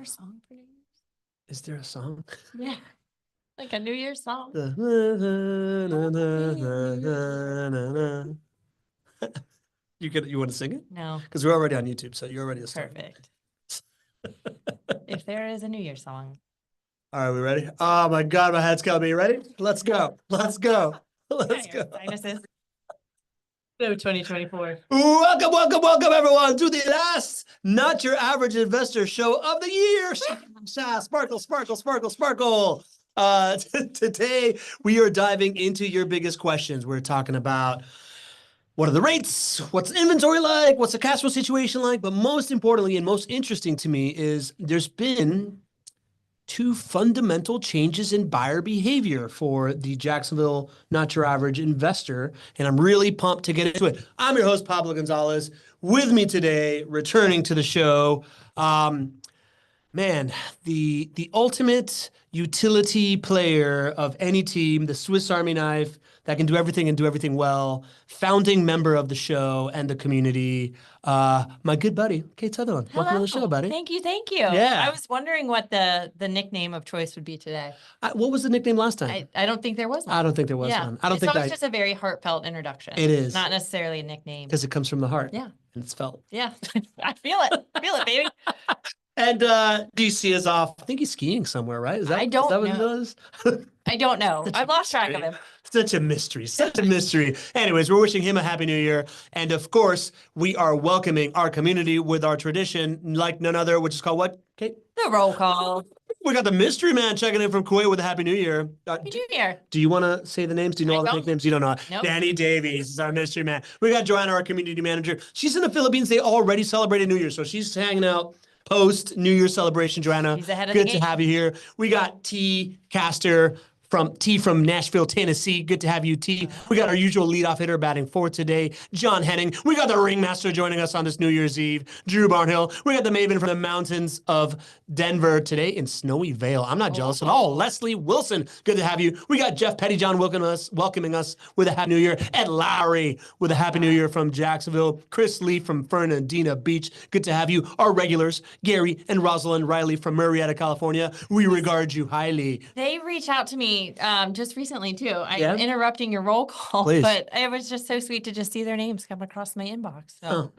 there a song for New Year's? Is there a song? Yeah. Like a New Year's song? You want to sing it? No. Because we're already on YouTube, so you're already a star. Perfect. If there is a New Year's song. All right, we ready? Oh my God, my head's coming. You ready? Let's go. Let's go. Let's go. Sinuses. No, 2024. Welcome, welcome, welcome, everyone, to the last Not Your Average Investor show of the year. Sparkle, sparkle, sparkle, sparkle. Today, we are diving into your biggest questions. We're talking about what are the rates? What's inventory like? What's the cash flow situation like? But most importantly, and most interesting to me is there's been two fundamental changes in buyer behavior for the Jacksonville Not Your Average Investor, and I'm really pumped to get into it. I'm your host, Pablo Gonzalez. With me today, returning to the show, man, the ultimate utility player of any team, the Swiss Army knife that can do everything and do everything well, founding member of the show and the community, my good buddy, Kate Sutherland. Hello. Welcome to the show, buddy. Thank you. Thank you. Yeah. I was wondering what the nickname of choice would be today. What was the nickname last time? I don't think there was one. I don't think there was one. I don't think it's always just a very heartfelt introduction. It is. Not necessarily a nickname. Because it comes from the heart. Yeah. And it's felt. Yeah. I feel it. Feel it, baby. And DC is off. I think he's skiing somewhere, right? I don't is that know. what it is? I don't know. I've lost track of him. Such a mystery. Such a mystery. Anyways, we're wishing him a happy new year. And of course, we are welcoming our community with our tradition like none other, which is called what, Kate? The roll call. We got the mystery man checking in from Kuwait with a happy new year. Happy New Year. Do you want to say the names? Do you know all the nicknames? You don't know. Nope. Danny Davies is our mystery man. We got Joanna, our community manager. She's in the Philippines. They already celebrated New Year, so she's hanging out post New Year celebration. Joanna, She's ahead of good the to game. have you here. We got T. Caster from Nashville, Tennessee. Good to have you, T. We got our usual leadoff hitter batting fourth today, John Henning. We got the ringmaster joining us on this New Year's Eve, Drew Barnhill. We got the maven from the mountains of Denver today in Snowy Vale. I'm not jealous at all. Leslie Wilson, good to have you. We got Jeff Pettyjohn welcoming us with a happy new year. Ed Lowry with a happy new year from Jacksonville. Chris Lee from Fernandina Beach, good to have you. Our regulars, Gary and Rosalind Riley from Murrieta, California. We regard you highly. They reached out to me just recently too. I'm interrupting your roll call, Please. but it was just so sweet to just see their names come across my inbox. So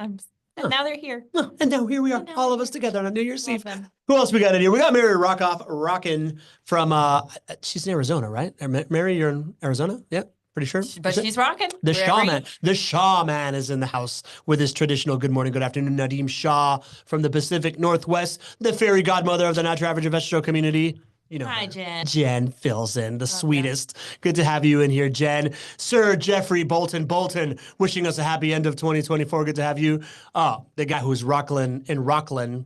and now they're here. And now here we are, all of us together on a New Year's Eve. them. Who else we got in here? We got Mary rockin' from, she's in Arizona, right? Mary, you're in Arizona? Yeah, pretty sure. But she's rocking. The Shaw man is in the house with his traditional good morning, good afternoon. Nadeem Shaw from the Pacific Northwest, the fairy godmother of the Not Your Average Investor Show community. You know, Hi, Jen. Jen fills in, the sweetest. Good to have you in here, Jen. Sir Jeffrey Bolton, wishing us a happy end of 2024. Good to have you. The guy who's Rockland, the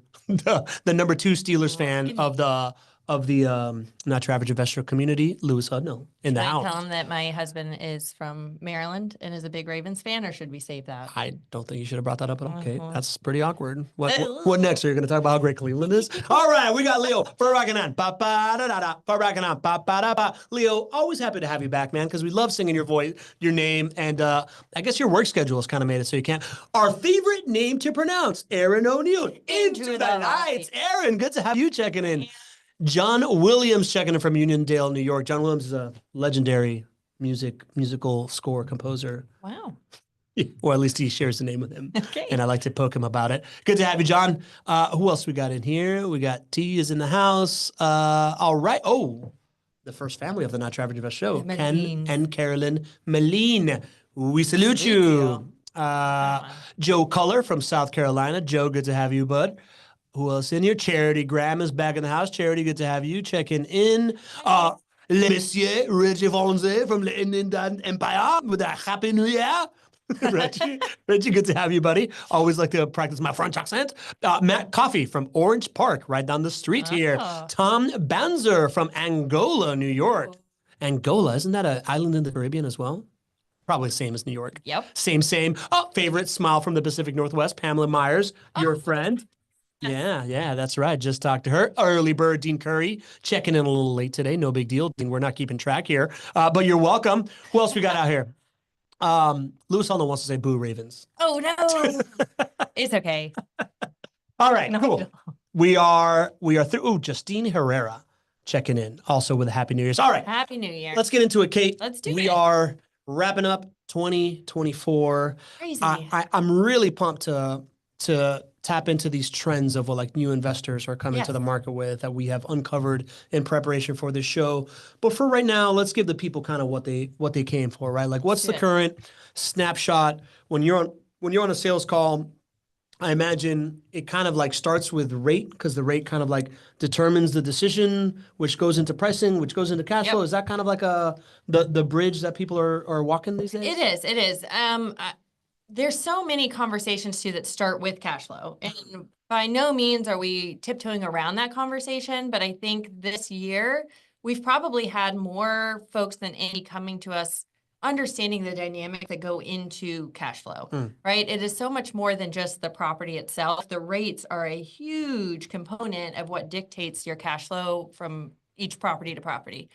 number 2 Steelers fan of the Not Your Average Investor community, Lewis Hudnell, in the house. Tell him that my husband is from Maryland and is a big Ravens fan, or should we save that? I don't think you should have brought that up at all, Kate. That's pretty awkward. What next? Are you going to talk about how great Cleveland is? All right, we got Leo for rocking on. Leo, always happy to have you back, man, because we love singing your voice, your name, and I guess your work schedule has kind of made it so you can't. Our favorite name to pronounce, Aaron O'Neill. Into the Lights. Aaron, good to have you checking in. John Williams checking in from Uniondale, New York. John Williams is a legendary musical score composer. Wow. Or at least he shares the name with him. Okay. And I like to poke him about it. Good to have you, John. Who else we got in here? We got T is in the house. All right. Oh, the first family of the Not Your Average Investor Show. Ken and Carolyn Meline. We salute you. Joe Culler from South Carolina. Joe, good to have you, bud. Who else in here? Charity Graham is back in the house. Charity, good to have you checking in. Le Monsieur Reggie Vonze from the Indian Empire with a happy new year. Reggie, good to have you, buddy. Always like to practice my French accent. Matt Coffey from Orange Park, right down the street here. Tom Banzer from Angola, New York. Angola, isn't that an island in the Caribbean as well? Probably same as New York. Yep. Same. Favorite smile from the Pacific Northwest, Pamela Myers, your friend. Yeah, that's right. Just talked to her. Early bird, Dean Curry, checking in a little late today. No big deal. Dean, we're not keeping track here, but you're welcome. Who else we got out here? Lewis Hallman wants to say boo Ravens. Oh, no. It's okay. All right, cool. we are through. Ooh, Justine Herrera checking in, also with a Happy New Year's. All right. Happy New Year. Let's get into it, Kate. Let's do it. We are wrapping up 2024. Crazy. I'm really pumped to tap into these trends of what like new investors are coming to the market with that we have uncovered in preparation for this show. But for right now, let's give the people kind of what they came for, right? Like what's the current snapshot when you're on a sales call? I imagine it kind of like starts with rate because the rate kind of like determines the decision, which goes into pricing, which goes into cash flow. Is that kind of like the bridge that people are walking these days? It is. There's so many conversations too that start with cash flow. And by no means are we tiptoeing around that conversation, but I think this year we've probably had more folks than any coming to us understanding the dynamics that go into cash flow, right? It is so much more than just the property itself. The rates are a huge component of what dictates your cash flow from each property to property.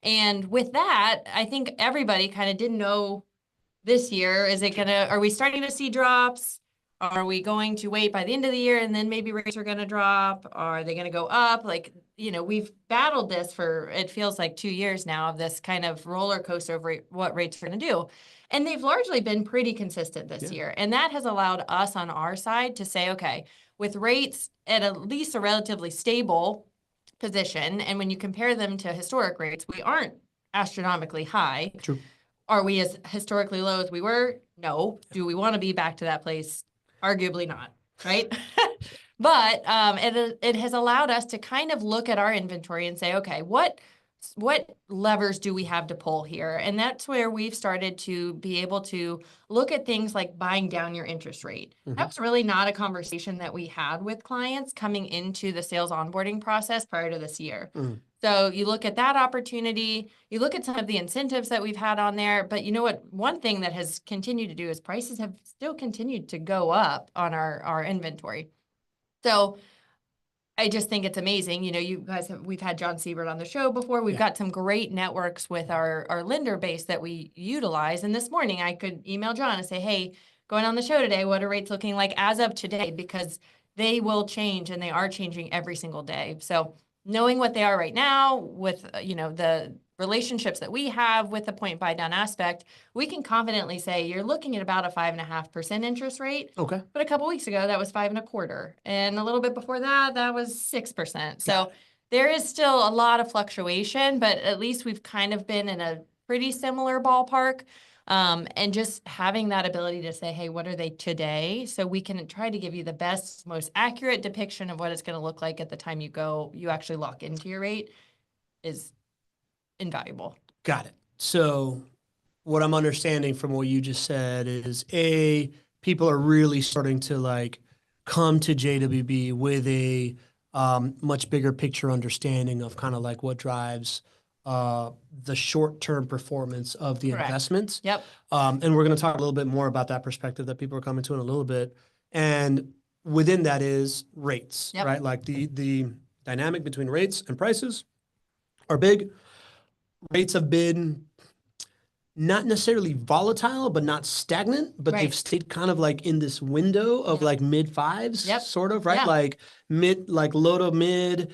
And with that, I think everybody kind of didn't know this year, are we starting to see drops? Are we going to wait by the end of the year and then maybe rates are going to drop? Are they going to go up? Like, we've battled this for, it feels like 2 years now of this kind of roller coaster of what rates are going to do. And they've largely been pretty consistent this year. And that has allowed us on our side to say, okay, with rates at least a relatively stable position, and when you compare them to historic rates, we aren't astronomically high. True. Are we as historically low as we were? No. Do we want to be back to that place? Arguably not, right? But it has allowed us to kind of look at our inventory and say, okay, what levers do we have to pull here? And that's where we've started to be able to look at things like buying down your interest rate. That was really not a conversation that we had with clients coming into the sales onboarding process prior to this year. So you look at that opportunity, you look at some of the incentives that we've had on there, but you know what? One thing that has continued to do is prices have still continued to go up on our inventory. So I just think it's amazing. You guys we've had John Siebert on the show before. We've got some great networks with our lender base that we utilize. And this morning I could email John and say, hey, going on the show today, what are rates looking like as of today? Because they will change and they are changing every single day. So knowing what they are right now with, the relationships that we have with the point buy down aspect, we can confidently say you're looking at about a 5.5% interest rate. Okay. But a couple weeks ago, that was 5.25%. And a little bit before that, that was 6%. So there is still a lot of fluctuation, but at least we've kind of been in a pretty similar ballpark. And just having that ability to say, hey, what are they today? So we can try to give you the best, most accurate depiction of what it's going to look like at the time you actually lock into your rate is invaluable. Got it. So what I'm understanding from what you just said is people are really starting to like come to JWB with a much bigger picture understanding of kind of like what drives the short-term performance of the investments. Yep. And we're going to talk a little bit more about that perspective that people are coming to in a little bit. And within that is rates, right? Like the dynamic between rates and prices are big. Rates have been not necessarily volatile, but not stagnant, but they've stayed kind of like in this window of like mid fives, sort of, right? Like low to mid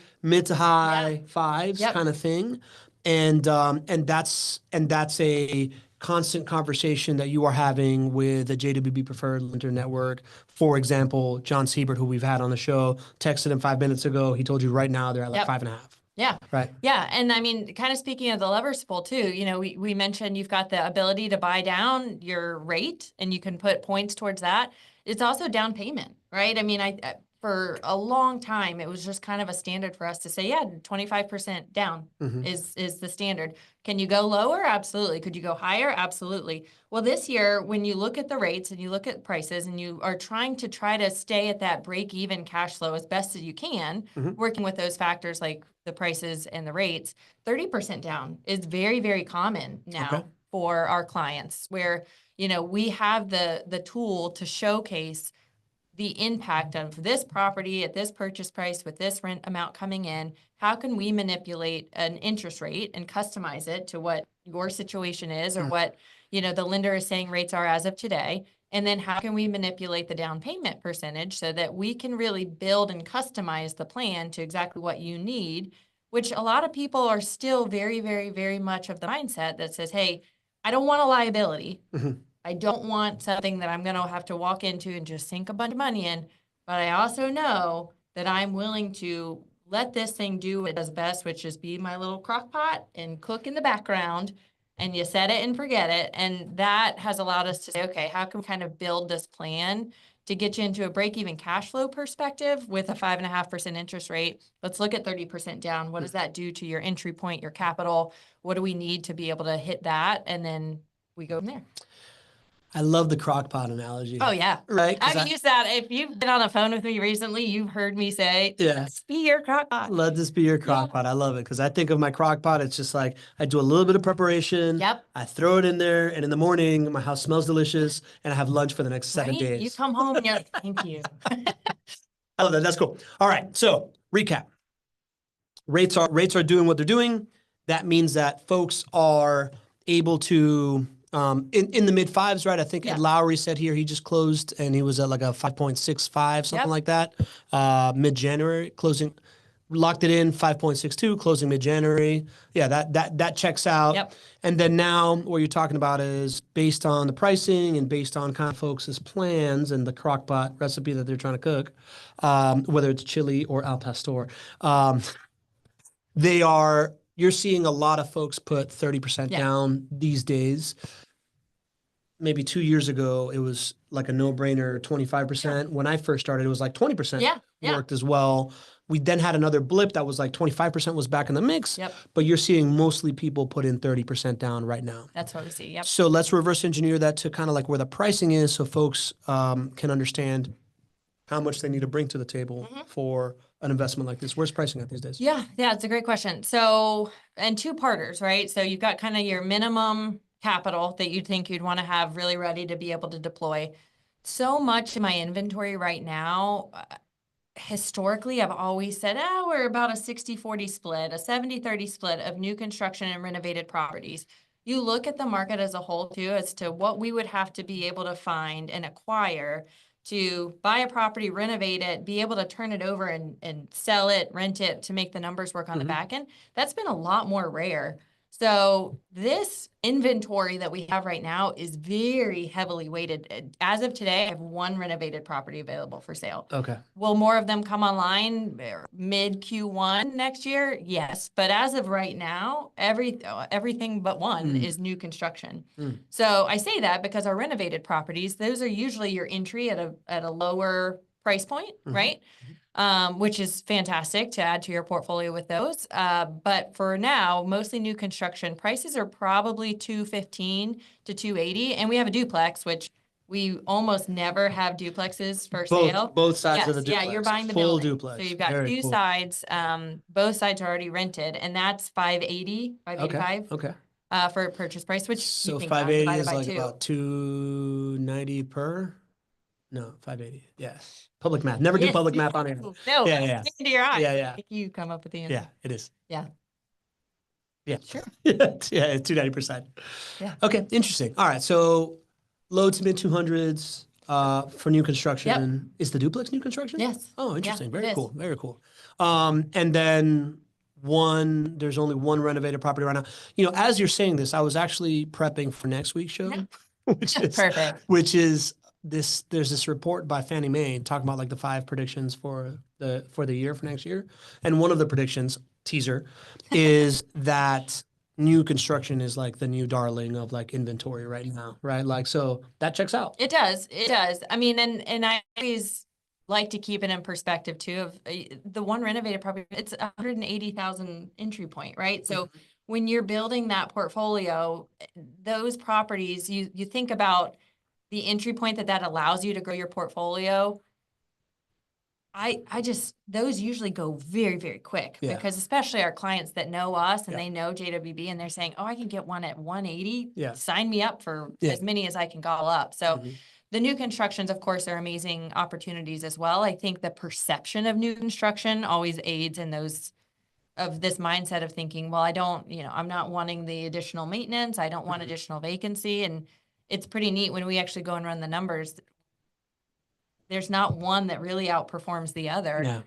to high fives kind of thing. And that's a constant conversation that you are having with the JWB Preferred Lender Network. For example, John Siebert, who we've had on the show, texted him 5 minutes ago. He told you right now they're at like 5.5. Yeah. Right. Yeah. And I mean, kind of speaking of the levers pull too, we mentioned you've got the ability to buy down your rate and you can put points towards that. It's also down payment, right? I mean, for a long time, it was just kind of a standard for us to say, 25% down is the standard. Can you go lower? Absolutely. Could you go higher? Absolutely. Well, this year, when you look at the rates and you look at prices and you are trying to stay at that break-even cash flow as best as you can, working with those factors like the prices and the rates, 30% down is very, very common now for our clients where, we have the tool to showcase the impact of this property at this purchase price with this rent amount coming in. How can we manipulate an interest rate and customize it to what your situation is or what, the lender is saying rates are as of today? And then how can we manipulate the down payment percentage so that we can really build and customize the plan to exactly what you need, which a lot of people are still very, very, very much of the mindset that says, hey, I don't want a liability. Mhm. I don't want something that I'm going to have to walk into and just sink a bunch of money in. But I also know that I'm willing to let this thing do what it does best, which is be my little crock pot and cook in the background. And you set it and forget it. And that has allowed us to say, okay, how can we kind of build this plan to get you into a break-even cash flow perspective with a 5.5% interest rate? Let's look at 30% down. What does that do to your entry point, your capital? What do we need to be able to hit that? And then we go from there. I love the crock pot analogy. Oh, yeah. Right? 'Cause I've used that. If you've been on the phone with me recently, you've heard me say, Yeah. let's be your crock pot. Let this be your crock Yeah. pot. I love it because I think of my crock pot. It's just like I do a little bit of preparation. Yep. I throw it in there, and in the morning, my house smells delicious, and I have lunch for the next 7 Right? days. You come home and you're like, thank you. I love that. That's cool. All right. So recap. Rates are doing what they're doing. That means that folks are able to in the mid fives, right? I think Yeah. Ed Lowry said here he just closed and he was at like a 5.65, something Yep. like that. Mid-January closing, locked it in 5.62, closing mid-January. Yeah, that checks out. Yep. And then now what you're talking about is based on the pricing and based on kind of folks' plans and the crockpot recipe that they're trying to cook, whether it's chili or al pastor. You're seeing a lot of folks put 30% Yeah. down these days. Maybe 2 years ago, it was like a no-brainer, 25%. When I first started, it was like 20% Yeah. Yeah. worked as well. We then had another blip that was like 25% was back in the mix. Yep. But you're seeing mostly people put in 30% down right now. That's what we see. Yep. So let's reverse engineer that to kind of like where the pricing is so folks can understand how much they need to bring to the table for an investment like this. Where's pricing at these days? Yeah, it's a great question. So, and two parters, right? So you've got kind of your minimum capital that you'd think you'd want to have really ready to be able to deploy. So much in my inventory right now, historically, I've always said, we're about a 60-40 split, a 70-30 split of new construction and renovated properties. You look at the market as a whole too, as to what we would have to be able to find and acquire to buy a property, renovate it, be able to turn it over and sell it, rent it to make the numbers work on the back end. That's been a lot more rare. So this inventory that we have right now is very heavily weighted. As of today, I have one renovated property available for sale. Okay. Will more of them come online mid Q1 next year? Yes. But as of right now, everything but one is new construction. So I say that because our renovated properties, those are usually your entry at a lower price point, right? Which is fantastic to add to your portfolio with those. But for now, mostly new construction prices are probably $215 to $280, and we have a duplex, which we almost never have duplexes for sale. Both sides of the Yes, duplex. yeah, you're buying the full building. duplex. So you've got Very two cool. sides. Both sides are already rented, and that's $580, $585 Okay. for a purchase price, which So you think 580 divided is by like two. about 290 per. No, 580. Yeah. Public math. Never do Yes, public you math on here. do. Yeah, No, yeah. look into your eyes. Yeah. Make you come up with the answer. Yeah, it is. Yeah. Yeah. Sure. Yeah, it's 290%. Yeah. Okay, interesting. All right, so low to mid 200s for new construction. Is the duplex new construction? Yes. Oh, interesting. it Very is. cool. Very cool. And then there's only one renovated property right now. You know, as you're saying this, I was actually prepping for next week's show, Yeah. Perfect. Which is there's this report by Fannie Mae talking about like the 5 predictions for the year for next year. And one of the predictions, teaser, is that new construction is like the new darling of like inventory right now, right? Like, so that checks out. It does. It does. I mean, and I always like to keep it in perspective too of the one renovated property, it's 180,000 entry point, right? So when you're building that portfolio, those properties, you think about the entry point that allows you to grow your portfolio. Those usually go very, very quick because especially our clients that know us and they know JWB and they're saying, I can get one at 180. Sign me up for as many as I can gobble up. So the new constructions, of course, are amazing opportunities as well. I think the perception of new construction always aids in those of this mindset of thinking, well, I don't, I'm not wanting the additional maintenance. I don't want additional vacancy. And it's pretty neat when we actually go and run the numbers. There's not one that really outperforms the other. Yeah.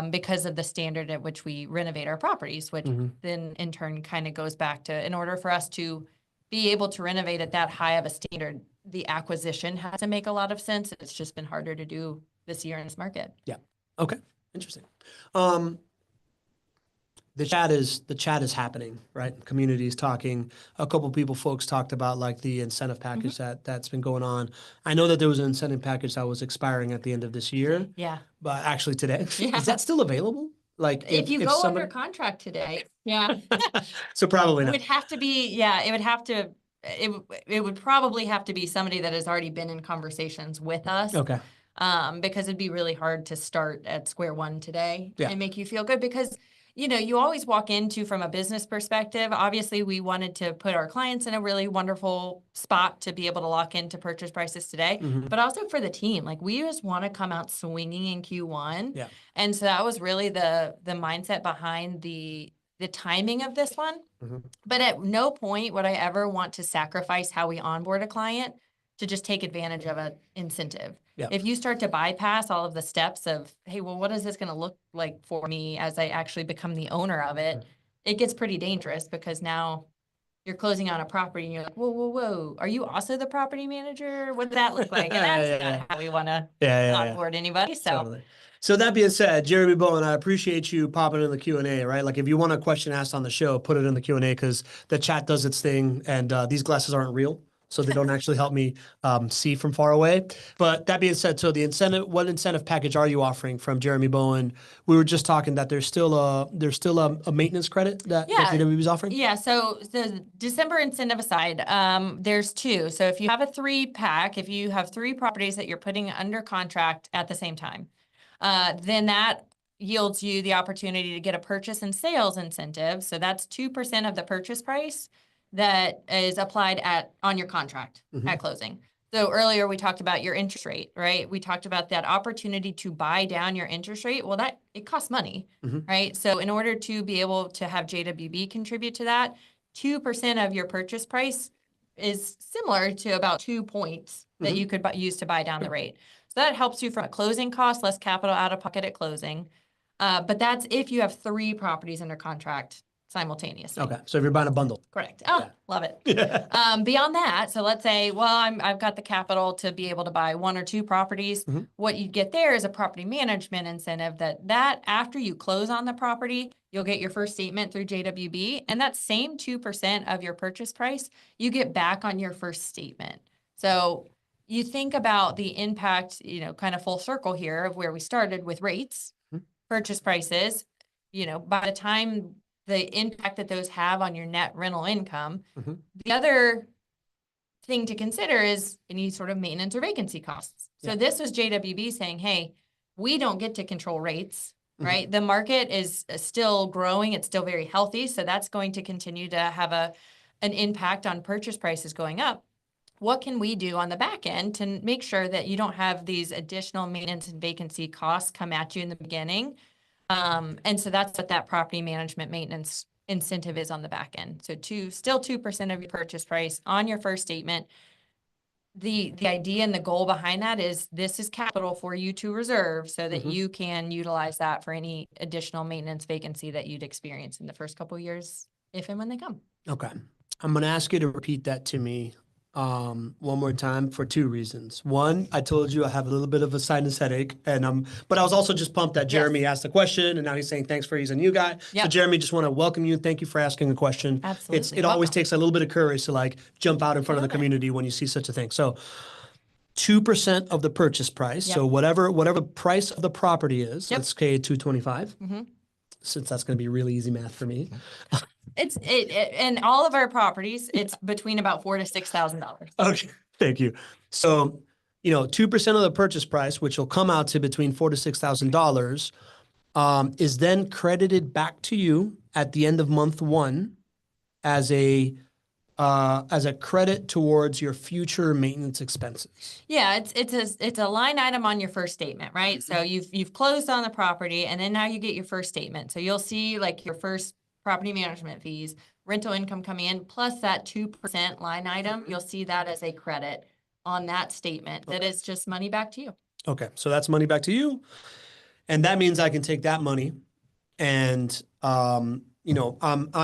Because of the standard at which we renovate our properties, which then in turn kind of goes back to, in order for us to be able to renovate at that high of a standard, the acquisition has to make a lot of sense. It's just been harder to do this year in this market. Yeah. Okay. Interesting. The chat is happening, right? Communities talking. A couple people, folks talked about like the incentive package that's been going on. I know that there was an incentive package that was expiring at the end of this year. Yeah. But actually today, Yeah. is that still available? Like If you go somebody... under contract today, yeah. So probably It not. would have to be, yeah, it would have to, it would probably have to be somebody that has already been in conversations with us. Okay. Because it'd be really hard to start at square one today Yeah. and make you feel good because, you know, you always walk into from a business perspective. Obviously, we wanted to put our clients in a really wonderful spot to be able to lock into purchase prices today, but also for the team. Like we just want to come out swinging in Q1. Yeah. And so that was really the mindset behind the timing of this one. But at no point would I ever want to sacrifice how we onboard a client to just take advantage of an incentive. Yeah. If you start to bypass all of the steps of, hey, well, what is this going to look like for me as I actually become the owner of it? It gets pretty dangerous because now you're closing on a property and you're like, whoa, whoa, whoa. Are you also the property manager? What does that look like? And that's not how we want to onboard anybody. So. Totally. So that being said, Jeremy Bowen, I appreciate you popping in the Q&A, right? Like if you want a question asked on the show, put it in the Q&A because the chat does its thing and these glasses aren't real. So they don't actually help me see from far away. But that being said, so what incentive package are you offering from Jeremy Bowen? We were just talking that there's still a maintenance credit that JWB is offering. Yeah. So the December incentive aside, there's two. So if you have a 3-pack, if you have 3 properties that you're putting under contract at the same time, then that yields you the opportunity to get a purchase and sales incentive. So that's 2% of the purchase price that is applied on your contract at closing. So earlier we talked about your interest rate, right? We talked about that opportunity to buy down your interest rate. Well, it costs money, right? So in order to be able to have JWB contribute to that, 2% of your purchase price is similar to about 2 points that you could use to buy down the rate. So that helps you from a closing cost, less capital out of pocket at closing. But that's if you have 3 properties under contract simultaneously. Okay. So if you're buying a bundle. Correct. Oh, love it. Beyond that, so let's say, well, I've got the capital to be able to buy 1 or 2 properties. What you get there is a property management incentive that after you close on the property, you'll get your first statement through JWB, and that same 2% of your purchase price, you get back on your first statement. So you think about the impact, you know, kind of full circle here of where we started with rates, purchase prices, you know, by the time the impact that those have on your net rental income. The other thing to consider is any sort of maintenance or vacancy costs. So this was JWB saying, hey, we don't get to control rates, right? The market is still growing. It's still very healthy. So that's going to continue to have an impact on purchase prices going up. What can we do on the back end to make sure that you don't have these additional maintenance and vacancy costs come at you in the beginning? And so that's what that property management maintenance incentive is on the back end. So still 2% of your purchase price on your first statement. The idea and the goal behind that is this is capital for you to reserve so that you can utilize that for any additional maintenance vacancy that you'd experience in the first couple of years, if and when they come. Okay. I'm going to ask you to repeat that to me one more time for 2 reasons. One, I told you I have a little bit of a sinus headache, but I was also just pumped that Jeremy asked the question, and now he's saying thanks for he's a new guy. So Jeremy, just want to welcome you. Thank you for asking a question. Absolutely. It always takes a little bit of courage to like jump out in front of the community when you see such a thing. So 2% of the purchase price. So whatever the price of the property is, let's say $225. Since that's going to be really easy math for me. And all of our properties, it's between about $4,000 to $6,000. Okay, thank you. So, 2% of the purchase price, which will come out to between $4,000 to $6,000, is then credited back to you at the end of month 1 as a credit towards your future maintenance expenses. Yeah, it's a line item on your first statement, right? So you've closed on the property, and then now you get your first statement. So you'll see like your first property management fees, rental income coming in, plus that 2% line item, Mm-hmm. you'll see that as a credit on that statement. That is just money back to you. Okay, so that's money back to you. And that means I can take that money and, I'm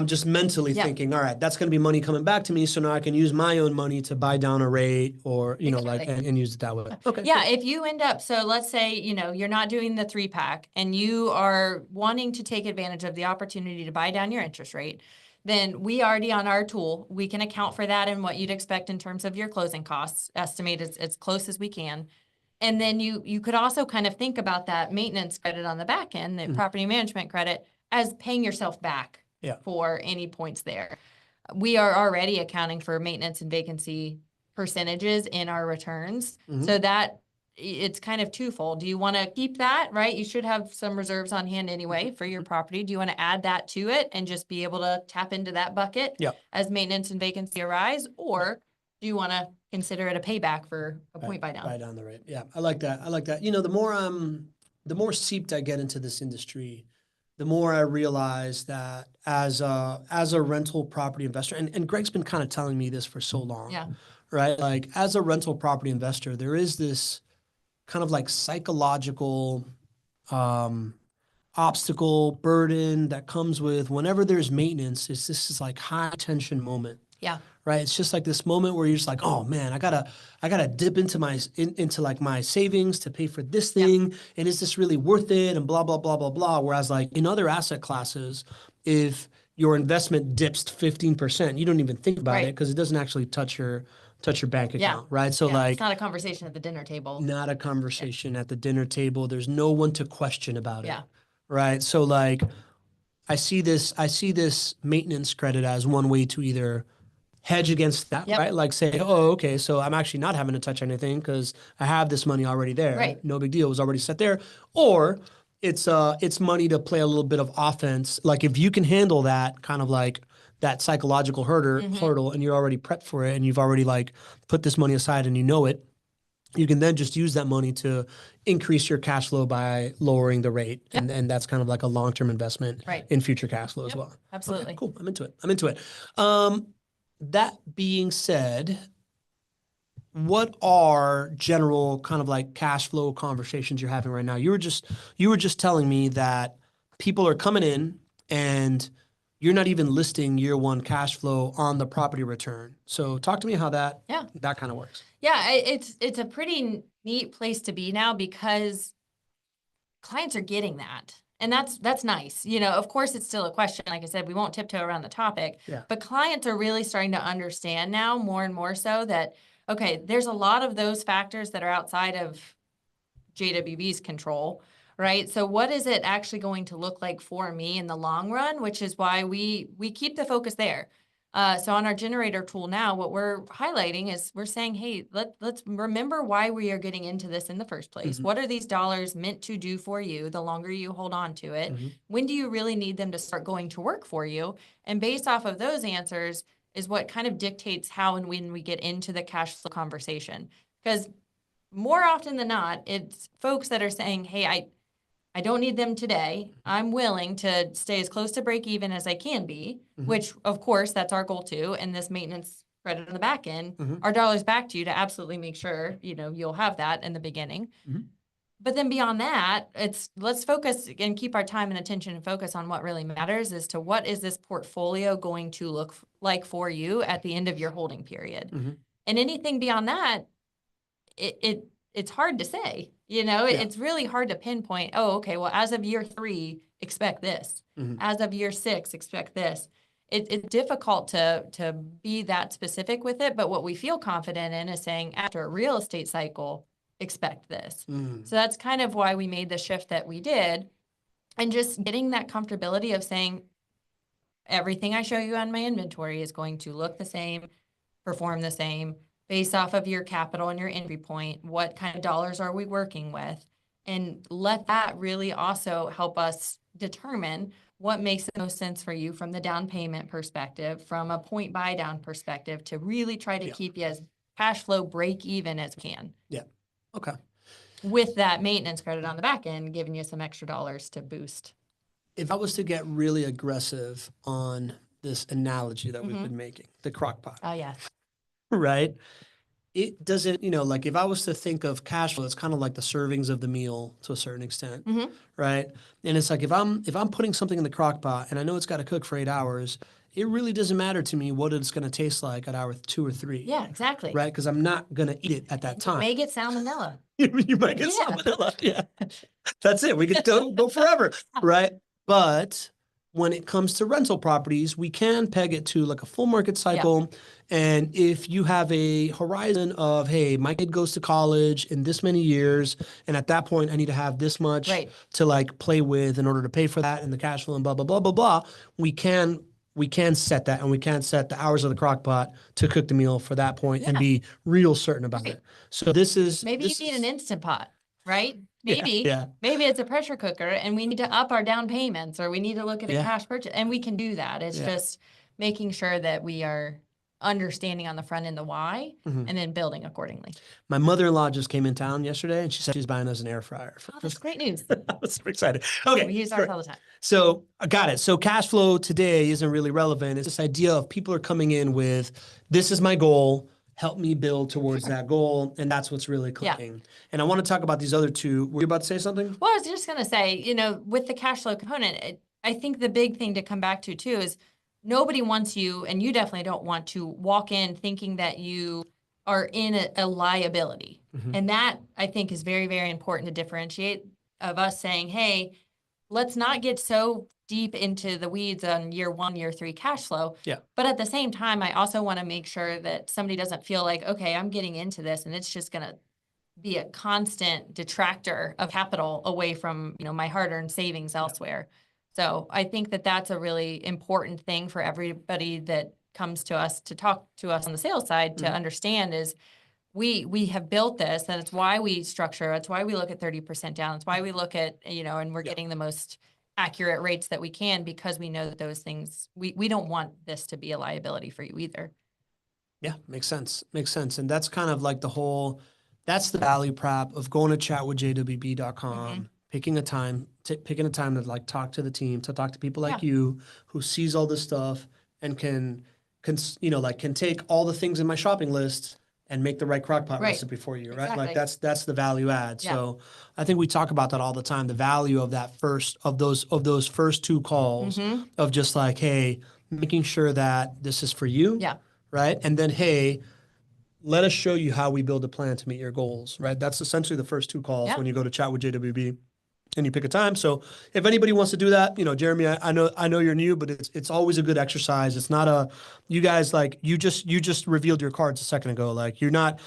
just mentally Yeah. thinking, all right, that's going to be money coming back to me. So now I can use my own money to buy down a rate or, Exactly. and use it that way. Okay. Yeah, if you end up, so let's say, you're not doing the 3-pack and you are wanting to take advantage of the opportunity to buy down your interest rate, then we already on our tool, we can account for that and what you'd expect in terms of your closing costs, estimate as close as we can. And then you could also kind of think about that maintenance credit on the back end, the property management credit, as paying yourself back Yeah. for any points there. We are already accounting for maintenance and vacancy percentages in our returns. So that it's kind of twofold. Do you want to keep that, right? You should have some reserves on hand anyway for your property. Do you want to add that to it and just be able to tap into that bucket as maintenance and vacancy arise? Or do you want to consider it a payback for a point buy down? Buy down the rate. Yeah, I like that. The more seeped I get into this industry, the more I realize that as a rental property investor, and Greg's been kind of telling me this for so long. Yeah. Right? Like as a rental property investor, there is this kind of like psychological obstacle, burden that comes with whenever there's maintenance. It's this is like high tension moment. Yeah. Right. It's just like this moment where you're just like, oh man, I gotta dip into into like my savings to pay for this thing. And is this really worth it? And blah, blah, blah, blah, blah. Whereas like in other asset classes, if your investment dips 15%, you don't even think about it because it doesn't actually touch your bank account. Right. So like it's not a conversation at the dinner table. not a conversation at the dinner table. There's no one to question about it. Yeah. Right. So like I see this maintenance credit as one way to either hedge against that, right? Like say, oh, okay, so I'm actually not having to touch anything because I have this money already there. Right. No big deal. It was already set there. Or it's money to play a little bit of offense. Like if you can handle that kind of like that psychological hurdle and you're already prepped for it and you've already like put this money aside and you know it, you can then just use that money to increase your cash flow by lowering the rate. And that's kind of like a long-term investment in future cash flow as well. Absolutely. Okay, cool. I'm into it. That being said, what are general kind of like cash flow conversations you're having right now? You were just telling me that people are coming in and you're not even listing year one cash flow on the property return. So talk to me how that kind of works. Yeah, it's a pretty neat place to be now because clients are getting that. And that's nice. Of course, it's still a question. Like I said, we won't tiptoe around the topic. Yeah. But clients are really starting to understand now more and more so that, okay, there's a lot of those factors that are outside of JWB's control, right? So what is it actually going to look like for me in the long run, which is why we keep the focus there. So on our generator tool now, what we're highlighting is we're saying, hey, let's remember why we are getting into this in the first place. What are these dollars meant to do for you the longer you hold on to it? When do you really need them to start going to work for you? And based off of those answers is what kind of dictates how and when we get into the cash flow conversation. Because more often than not, it's folks that are saying, hey, I don't need them today. I'm willing to stay as close to break even as I can be, which of course that's our goal too. And this maintenance credit on the back end, our dollars back to you to absolutely make sure, you'll have that in the beginning. But then beyond that, let's focus and keep our time and attention and focus on what really matters as to what is this portfolio going to look like for you at the end of your holding period. And anything beyond that, it's hard to say, it's really hard to pinpoint, oh, okay, well, as of year 3, expect this. As of year 6, expect this. It's difficult to be that specific with it, but what we feel confident in is saying after a real estate cycle, expect this. So that's kind of why we made the shift that we did and just getting that comfortability of saying everything I show you on my inventory is going to look the same, perform the same, based off of your capital and your entry point, what kind of dollars are we working with? And let that really also help us determine what makes the most sense for you from the down payment perspective, from a point buy down perspective, to really try to keep you as cash flow break even as we can. Yeah. Okay. With that maintenance credit on the back end, giving you some extra dollars to boost. If I was to get really aggressive on this analogy that we've been making, the crock pot, Oh, yeah. right? It doesn't, like if I was to think of cash flow, it's kind of like the servings of the meal to a certain extent, right? And it's like if I'm putting something in the crock pot and I know it's got to cook for 8 hours, it really doesn't matter to me what it's going to taste like at hour 2 or 3. Yeah, exactly. Right? Because I'm not going to eat it at that time. You may get salmonella. You might get salmonella. Yeah. That's it. We could go forever. Right? But when it comes to rental properties, we can peg it to like a full market cycle. And if you have a horizon of, hey, my kid goes to college in this many years, and at that point I need to have this much to like play with in order to pay for that and the cash flow and blah, blah, blah, blah, blah, we can set that, and we can set the hours of the crock pot to cook the meal for that point and be real certain about it. So maybe you need an Instant Pot, right? Maybe it's a pressure cooker and we need to up our down payments, or we need to look at a cash purchase, and we can do that. It's just making sure that we are understanding on the front end the why and then building accordingly. My mother-in-law just came in town yesterday and she said she's buying us an air fryer. Oh, that's great news. I was super excited. Okay. We use ours all the time. So I got it. So cash flow today isn't really relevant. It's this idea of people are coming in with, this is my goal, help me build towards that goal. And that's what's really clicking. And I want to talk about these other two. Were you about to say something? Well, I was just going to say, with the cash flow component, I think the big thing to come back to too is nobody wants you, and you definitely don't want to walk in thinking that you are in a liability. And that I think is very, very important to differentiate of us saying, hey, let's not get so deep into the weeds on year 1, year 3 cash flow. Yeah. But at the same time, I also want to make sure that somebody doesn't feel like, okay, I'm getting into this and it's just going to be a constant detractor of capital away from, my hard-earned savings elsewhere. So I think that that's a really important thing for everybody that comes to us to talk to us on the sales side to understand is we have built this, and it's why we structure, it's why we look at 30% down. It's why we look at, and we're getting the most accurate rates that we can, because we know that those things, we don't want this to be a liability for you either. Yeah, makes sense. Makes sense. And that's kind of like that's the value prop of going to chatwithjwb.com. Picking a time to like talk to the team, to talk to people like you who sees all this stuff and can take all the things in my shopping list and make the right crock pot recipe for you, right? Exactly. Like that's the value add. So I think we talk about that all the time, the value of those first 2 calls of just like, hey, making sure that this is for you. Yeah. Right. And then, hey, let us show you how we build a plan to meet your goals, right? That's essentially the first 2 calls when you go to Chat with JWB. And you pick a time. So if anybody wants to do that, Jeremy, I know you're new, but it's always a good exercise. It's not you guys, like you just revealed your cards a second ago. Like you're not,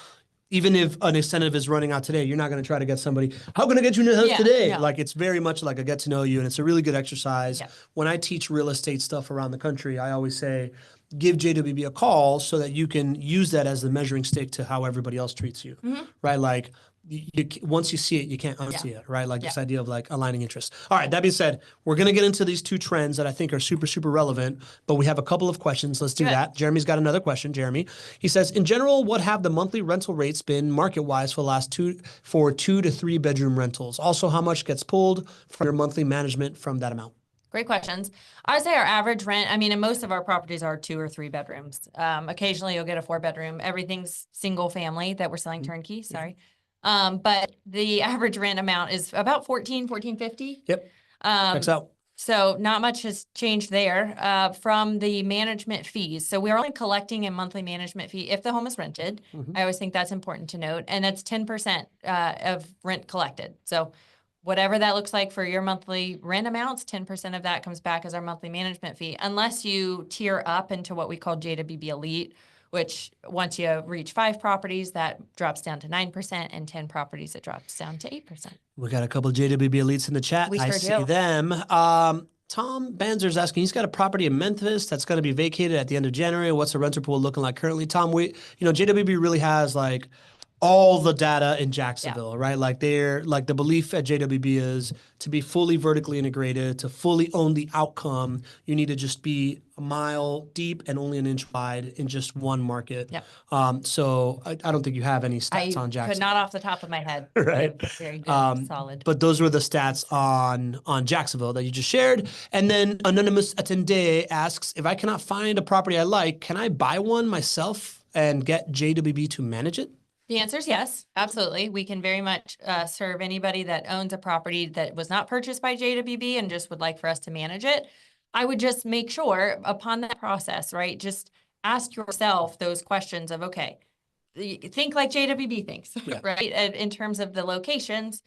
even if an incentive is running out today, you're not going to try to get somebody, how can I get you in the house today? No. Like it's very much like a get to know you, and it's a really good exercise. Yeah. When I teach real estate stuff around the country, I always say, give JWB a call so that you can use that as the measuring stick to how everybody else treats you, right? Like once you see it, you can't unsee it, right? Like this idea of like aligning interests. All right, that being said, we're going to get into these 2 trends that I think are super, super relevant, but we have a couple of questions. Let's do that. Jeremy's got another question. Jeremy, he says, in general, what have the monthly rental rates been market-wise for the last 2 to 3 bedroom rentals? Also, how much gets pulled from your monthly management from that amount? Great questions. I would say our average rent, and most of our properties are 2 or 3 bedrooms. Occasionally you'll get a 4-bedroom. Everything's single family that we're selling turnkey. Sorry. But the average rent amount is about $1450. Yep. Checks out. So not much has changed there. From the management fees. So we're only collecting a monthly management fee if the home is rented. I always think that's important to note. And it's 10% of rent collected. So whatever that looks like for your monthly rent amounts, 10% of that comes back as our monthly management fee, unless you tier up into what we call JWB Elite, which once you reach 5 properties, that drops down to 9%, and 10 properties, it drops down to 8%. We got a couple of JWB Elites in the chat. We I sure see do. them. Tom Banzer's asking, he's got a property in Memphis that's going to be vacated at the end of January. What's the renter pool looking like currently? Tom, JWB really has like all the data in Jacksonville, right? Like the belief at JWB is to be fully vertically integrated, to fully own the outcome. You need to just be a mile deep and only an inch wide in just one market. Yep. So I don't think you have any stats on Could Jacksonville. not off the top of my head. Right. Very good. Solid. But those were the stats on Jacksonville that you just shared. And then Anonymous Attendee asks, if I cannot find a property I like, can I buy one myself and get JWB to manage it? The answer is yes, absolutely. We can very much serve anybody that owns a property that was not purchased by JWB and just would like for us to manage it. I would just make sure upon that process, right? Just ask yourself those questions of, okay, think like JWB thinks, right? And in terms of the locations,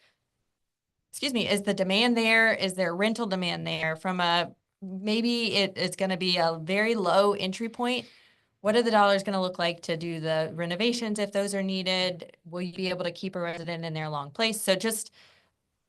excuse me, is the demand there? Is there rental demand there? From maybe it's going to be a very low entry point. What are the dollars going to look like to do the renovations if those are needed? Will you be able to keep a resident in their long place? So just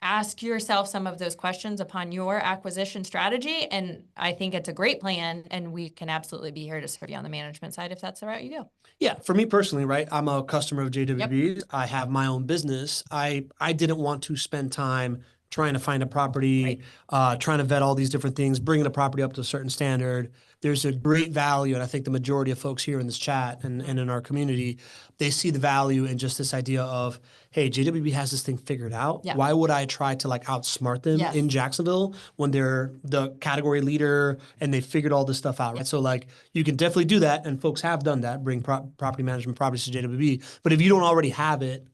ask yourself some of those questions upon your acquisition strategy. And I think it's a great plan. And we can absolutely be here to serve you on the management side if that's the route you go. Yeah, for me personally, right? I'm a customer of JWB. Yep. I have my own business. I didn't want to spend time trying to find a property, trying to vet all these different things, bringing a property up to a certain standard. There's a great value, and I think the majority of folks here in this chat and in our community, they see the value in just this idea of, hey, JWB has this thing figured out. Yeah. Why would I try to like outsmart them in Jacksonville when they're the category leader and they figured all this stuff out, right? So like you can definitely do that, and folks have done that, bring property management properties to JWB. But if you don't already have it,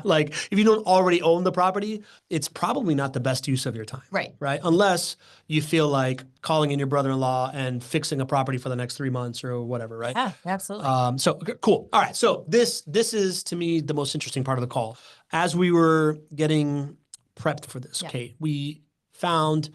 like if you don't already own the property, it's probably not the best use of your time. Right? Unless you feel like calling in your brother-in-law and fixing a property for the next 3 months or whatever, right? Yeah, absolutely. So cool. All right. So this is to me the most interesting part of the call. As we were getting prepped for this, Kate, we found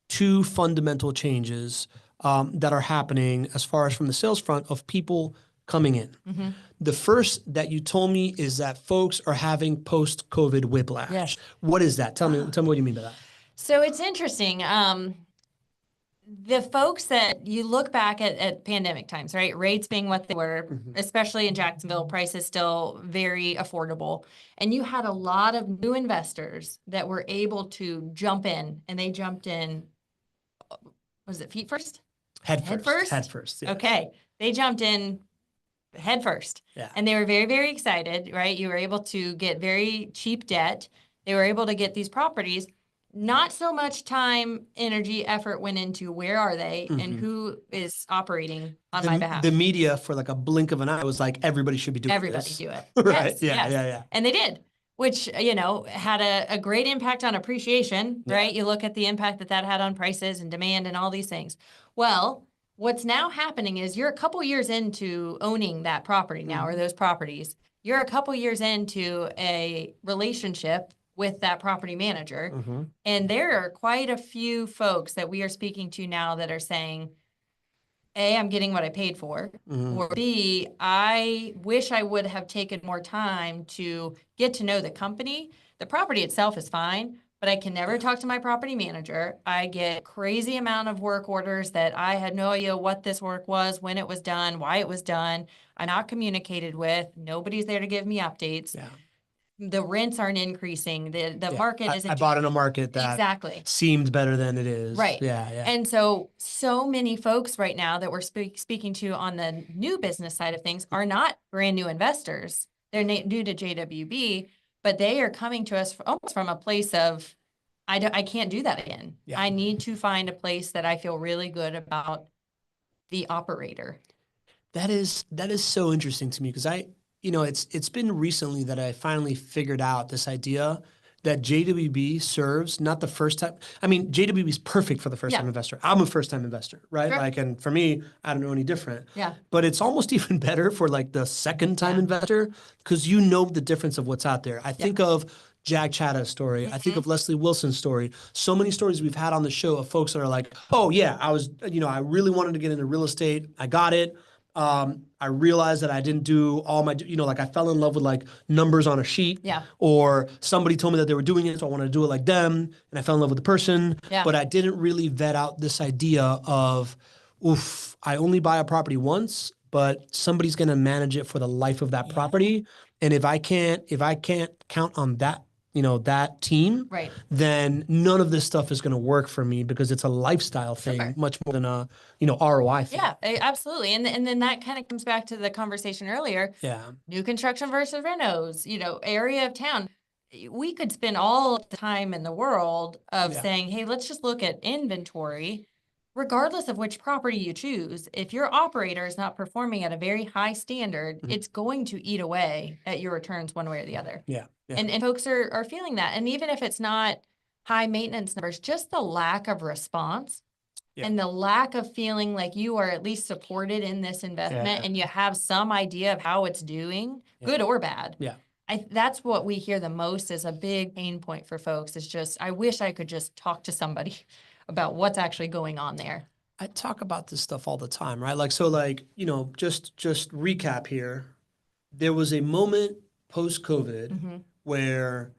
2 fundamental changes that are happening as far as from the sales front of people coming in. Mm-hmm. The first that you told me is that folks are having post-COVID whiplash. Yes. What is that? Tell me what you mean by that. So it's interesting. The folks that you look back at pandemic times, right? Rates being what they were, especially in Jacksonville, prices still very affordable. And you had a lot of new investors that were able to jump in, and they jumped in, was it feet first? Head first. Head first. Yeah. Okay. They jumped in head first. Yeah. And they were very, very excited, right? You were able to get very cheap debt. They were able to get these properties. Not so much time, energy, effort went into where are they and who is operating on my behalf. The media, for like a blink of an eye, was like, everybody should be doing Everybody this. do it. Right. Yes, yeah. And they did, which, had a great impact on appreciation, right? You look at the impact that had on prices and demand and all these things. Well, what's now happening is you're a couple years into owning that property now, or those properties. You're a couple years into a relationship with that property manager. Mm-hmm. And there are quite a few folks that we are speaking to now that are saying, A, I'm getting what I paid for, or B, I wish I would have taken more time to get to know the company. The property itself is fine, but I can never talk to my property manager. I get crazy amount of work orders that I had no idea what this work was, when it was done, why it was done. I'm not communicated with. Nobody's there to give me updates. Yeah. The rents aren't increasing. The market isn't. I bought in a market that seemed better than it is. Right. Yeah. And so many folks right now that we're speaking to on the new business side of things are not brand new investors. They're new to JWB, but they are coming to us almost from a place of, I can't do that again. Yeah. I need to find a place that I feel really good about the operator. That is so interesting to me because it's been recently that I finally figured out this idea that JWB serves not the first time. I mean, JWB is perfect for the first time investor. I'm a first time investor, right? Sure. And for me, I don't know any different. Yeah. But it's almost even better for like the second time investor because you know the difference of what's out there. I think of Jag Chadda's story. I think of Leslie Wilson's story. So many stories we've had on the show of folks that are like, oh yeah, I was, I really wanted to get into real estate. I got it. I realized that I didn't do all my, I fell in love with like numbers on a sheet. Yeah. Or somebody told me that they were doing it, so I wanted to do it like them, and I fell in love with the person. Yeah. But I didn't really vet out this idea of, I only buy a property once, but somebody's going to manage it for the life of that property. And if I can't count on that, that team, Right. then none of this stuff is going to work for me because it's a lifestyle thing Sure. much more than a, ROI thing. Yeah, absolutely. And then that kind of comes back to the conversation earlier. Yeah. New construction versus renos, area of town. We could spend all the time in the world of saying, hey, let's just look at inventory, regardless of which property you choose. If your operator is not performing at a very high standard, it's going to eat away at your returns one way or the other. Yeah. And folks are feeling that. And even if it's not high maintenance numbers, just the lack of response and the lack of feeling like you are at least supported in this investment and you have some idea of how it's doing, good or bad. Yeah. That's what we hear the most as a big pain point for folks is just, I wish I could just talk to somebody about what's actually going on there. I talk about this stuff all the time, right? Just recap here. There was a moment post-COVID where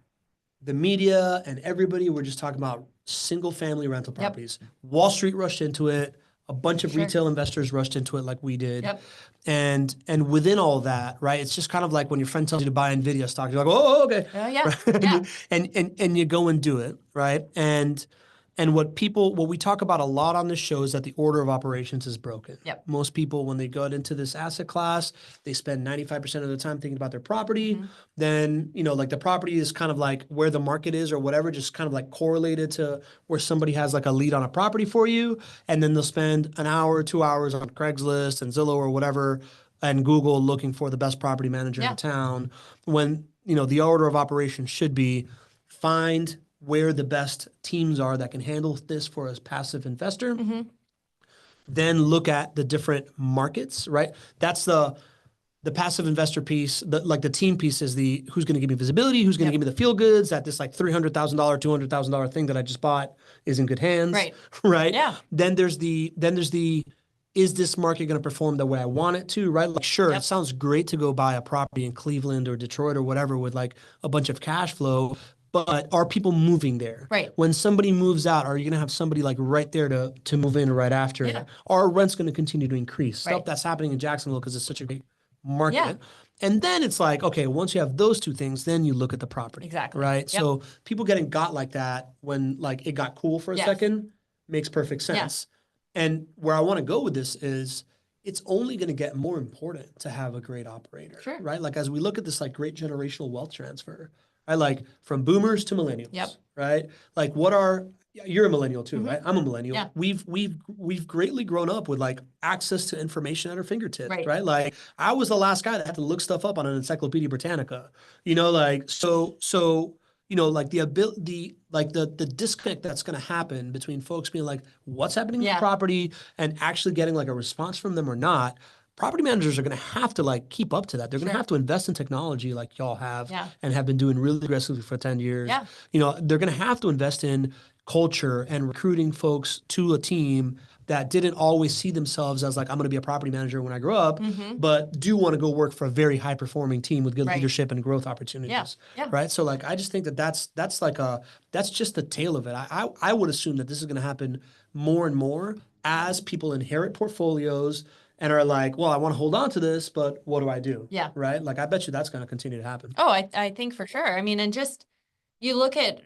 the media and everybody were just talking about single family rental properties. Wall Street rushed into it. A bunch of retail investors rushed into it like we did. And within all that, right, it's just kind of like when your friend tells you to buy NVIDIA stock, you're like, oh, okay. And you go and do it, right? And what we talk about a lot on this show is that the order of operations is broken. Most people, when they go into this asset class, they spend 95% of the time thinking about their property. Then, the property is kind of like where the market is or whatever, just kind of like correlated to where somebody has like a lead on a property for you. And then they'll spend an hour, 2 hours on Craigslist and Zillow or whatever and Google looking for the best property manager in town. When, the order of operations should be find where the best teams are that can handle this for a passive investor. Then look at the different markets, right? That's the passive investor piece. The team piece is the who's going to give me visibility, who's going to give me the feel goods that this like $300,000, $200,000 thing that I just bought is in good hands, right? Yeah. Then there's the is this market going to perform the way I want it to, right? Like, sure, it sounds great to go buy a property in Cleveland or Detroit or whatever with like a bunch of cash flow. But are people moving there? Right. When somebody moves out, are you going to have somebody like right there to move in right after it? Are rent's going to continue to increase? Stuff that's happening in Jacksonville because it's such a big market. And then it's like, okay, once you have those two things, then you look at the property. Exactly. Right? So people getting got like that when like it got cool for a second makes perfect sense. And where I want to go with this is it's only going to get more important to have a great operator. Right? Like as we look at this like great generational wealth transfer, right? Like from boomers to millennials, right? Like you're a millennial too, right? I'm a millennial. Yeah. We've greatly grown up with like access to information at our fingertips, right? Like I was the last guy that had to look stuff up on an Encyclopedia Britannica, like the disconnect that's going to happen between folks being like, what's happening with property and actually getting like a response from them or not. Property managers are going to have to like keep up to that. They're going to have to invest in technology like y'all have and have been doing really aggressively for 10 years. They're going to have to invest in culture and recruiting folks to a team that didn't always see themselves as like, I'm going to be a property manager when I grow up, but do want to go work for a very high performing team with good leadership and growth opportunities. Right. So like, I just think that's just the tail of it. I would assume that this is going to happen more and more as people inherit portfolios and are like, well, I want to hold on to this, but what do I do? Right? Like, I bet you that's going to continue to happen. Oh, I think for sure. I mean, and just you look at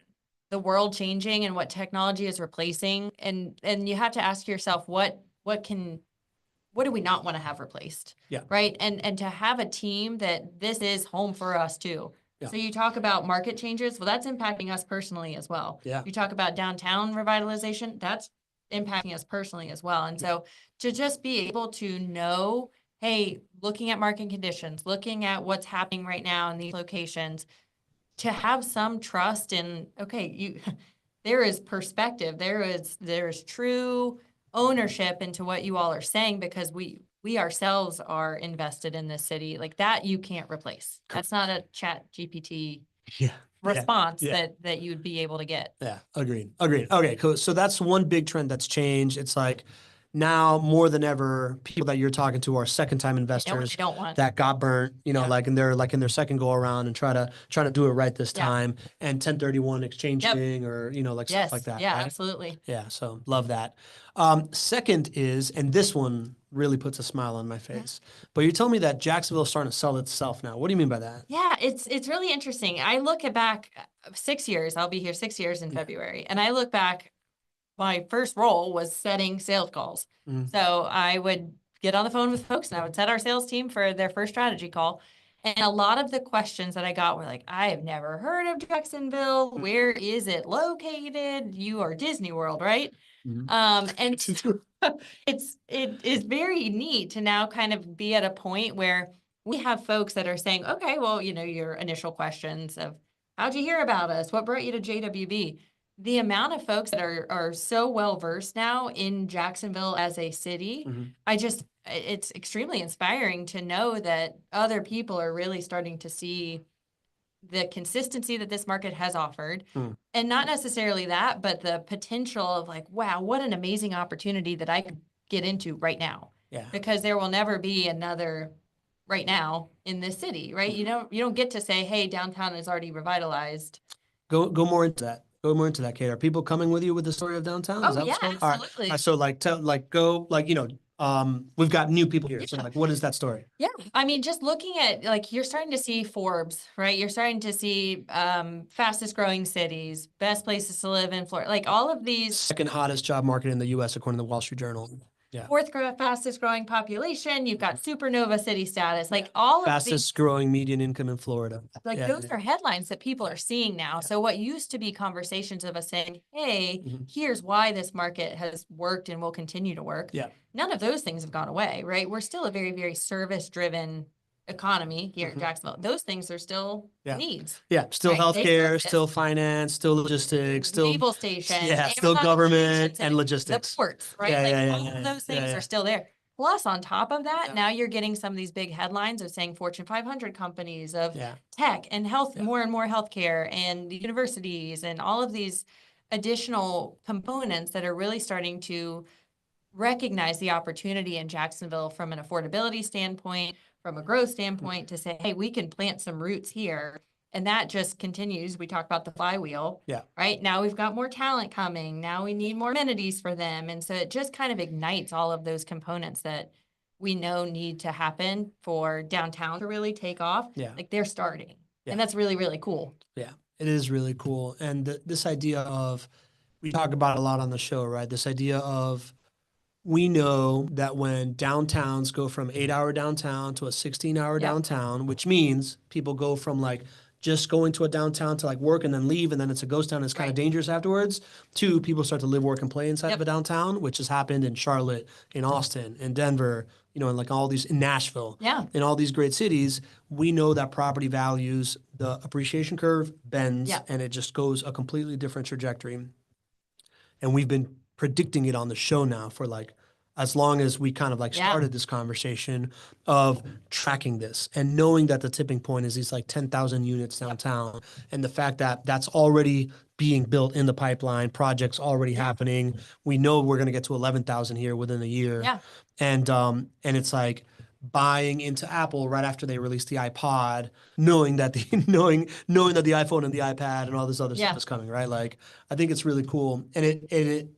the world changing and what technology is replacing, and you have to ask yourself, what do we not want to have replaced? Right? And to have a team that this is home for us too. So you talk about market changes. Well, that's impacting us personally as well. You talk about downtown revitalization. That's impacting us personally as well. And so to just be able to know, hey, looking at market conditions, looking at what's happening right now in these locations, to have some trust in, okay, there is perspective, there is true ownership into what you all are saying because we ourselves are invested in this city. Like that you can't replace. That's not a Chat GPT response that you'd be able to get. Yeah, agreed. Okay, cool. So that's one big trend that's changed. It's like now more than ever, people that you're talking to are second time They know what investors they don't want. that got burnt, Yeah. like in their second go around and trying to do it right this Yeah. time, and 1031 exchanging or like stuff Yes. like that. Yeah, right? absolutely. Yeah, so love that. Second is, and this one really puts a smile on my face, but you told me that Jacksonville is starting to sell itself now. What do you mean by that? Yeah, it's really interesting. I look at back 6 years. I'll be here 6 years in February, and I look back. My first role was setting sales calls. Mhm. So I would get on the phone with folks and I would set our sales team for their first strategy call. And a lot of the questions that I got were like, I have never heard of Jacksonville. Where is it located? You are Disney World, right? Mhm. And it is very neat to now kind of be at a point where we have folks that are saying, okay, well, your initial questions of how'd you hear about us? What brought you to JWB? The amount of folks that are so well versed now in Jacksonville as a city, Mhm. it's extremely inspiring to know that other people are really starting to see the consistency that this market has offered. Mm. And not necessarily that, but the potential of like, wow, what an amazing opportunity that I could get into right now. Yeah. Because there will never be another right now in this city, right? You don't get to say, hey, downtown is already revitalized. Go more into that. Go more into that, Kate. Are people coming with you with the story of downtown? Is Oh that yeah, what's going on? All right. absolutely. All right, so we've got new people here. So what is that story? Yeah. I mean, just looking at you're starting to see Forbes, right? You're starting to see fastest growing cities, best places to live in Florida, like all of these. Second hottest job market in the U.S. according to the Wall Street Journal. Yeah. Fastest growing population. You've got supernova city status, like all of these. Fastest growing median income in Florida. Like those are headlines that people are seeing now. So what used to be conversations of us saying, hey, here's why this market has worked and will continue to work. Yeah. None of those things have gone away, right? We're still a very, very service driven economy here in Jacksonville. Those things are still needs. Yeah. Still Right? They healthcare, exist. still finance, still logistics, still naval station, still Amazon government distribution and center, logistics. the ports, right? All of those things are still there. Plus, on top of that, now you're getting some of these big headlines of saying Fortune 500 companies of tech and health, more and more healthcare and universities and all of these additional components that are really starting to recognize the opportunity in Jacksonville from an affordability standpoint, from a growth standpoint, to say, hey, we can plant some roots here. And that just continues. We talk about the flywheel. Yeah. Right. Now we've got more talent coming. Now we need more amenities for them. And so it just kind of ignites all of those components that we know need to happen for downtown to really take off. Yeah. Like they're starting. Yeah. And that's really, really cool. Yeah. It is really cool. And this idea of, we talk about it a lot on the show, right? This idea of, we know that when downtowns go from 8-hour downtown to a 16-hour downtown, which means people go from like just going to a downtown to like work and then leave, and then it's a ghost town, it's kind of dangerous afterwards, to people start to live, work, and play inside of a downtown, which has happened in Charlotte, in Austin, in Denver, and like all these, in Nashville, in all these great cities. We know that property values, the appreciation curve bends, and it just goes a completely different trajectory. And we've been predicting it on the show now for like as long as we kind of like started this conversation of tracking this and knowing that the tipping point is these like 10,000 units downtown, and the fact that that's already being built in the pipeline, projects already happening. We know we're going to get to 11,000 here within a year. And it's like buying into Apple right after they released the iPod, knowing that knowing that the iPhone and the iPad and all this other stuff is coming, right? Like, I think it's really cool. And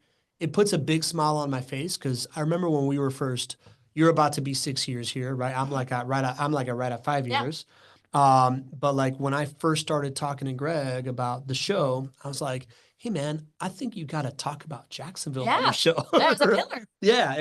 it puts a big smile on my face, because I remember when we were first, you're about to be 6 years here, right? I'm like right at 5 years. But like when I first started talking to Greg about the show, I was like, hey man, I think you got to talk about Jacksonville on the show. That was a pillar. Yeah,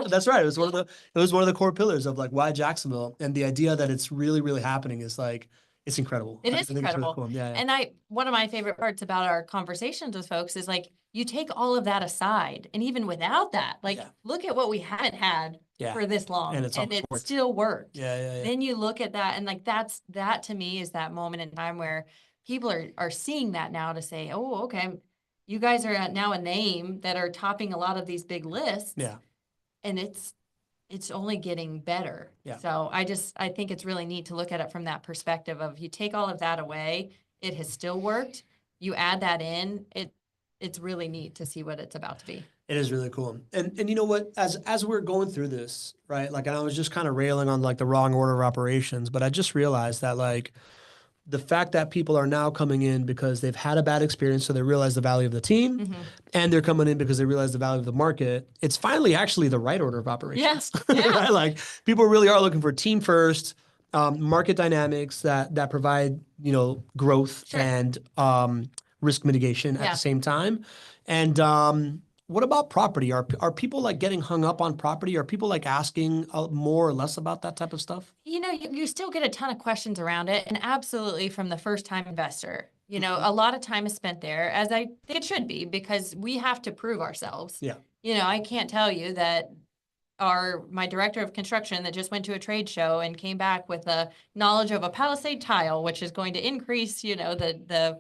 that's right. It was one of the core pillars of like, why Jacksonville, and the idea that it's really, really happening is like, it's incredible. It is incredible. Really cool. And one of my favorite parts about our conversations with folks is like, you take all of that aside, and even without that, like, look at what we haven't had for this long, and it still worked. Then you look at that, and like, that to me is that moment in time where people are seeing that now to say, oh, okay, you guys are now a name that are topping a lot of these big lists. And it's only getting better. So I think it's really neat to look at it from that perspective of, you take all of that away, it has still worked. You add that in, it's really neat to see what it's about to be. It is really cool. And you know what, as we're going through this, right? Like, and I was just kind of railing on like the wrong order of operations, but I just realized that like the fact that people are now coming in because they've had a bad experience, so they realize the value of the team, and they're coming in because they realize the value of the market. It's finally actually the right order of operations, right? Like people really are looking for team first, market dynamics that provide, you know, growth and risk mitigation at the same time. And what about property? Are people like getting hung up on property? Are people like asking more or less about that type of stuff? You know, you still get a ton of questions around it, and absolutely from the first time investor. You know, a lot of time is spent there, as I think it should be, because we have to prove ourselves. Yeah. You know, I can't tell you that my director of construction that just went to a trade show and came back with a knowledge of a Palisade tile, which is going to increase, you know, the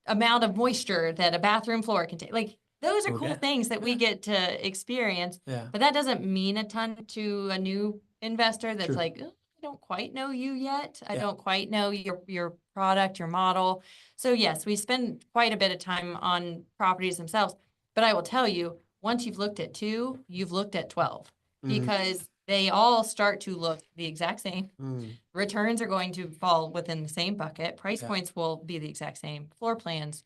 amount of moisture that a bathroom floor can take. Like, those are cool things that we get to experience, but that doesn't mean a ton to a new investor that's like, oh, I don't quite know you yet. I don't quite know your product, your model. So yes, we spend quite a bit of time on properties themselves, but I will tell you, once you've looked at 2, you've looked at 12 because they all start to look the exact same. Returns are going to fall within the same bucket. Price points will be the exact same. Floor plans,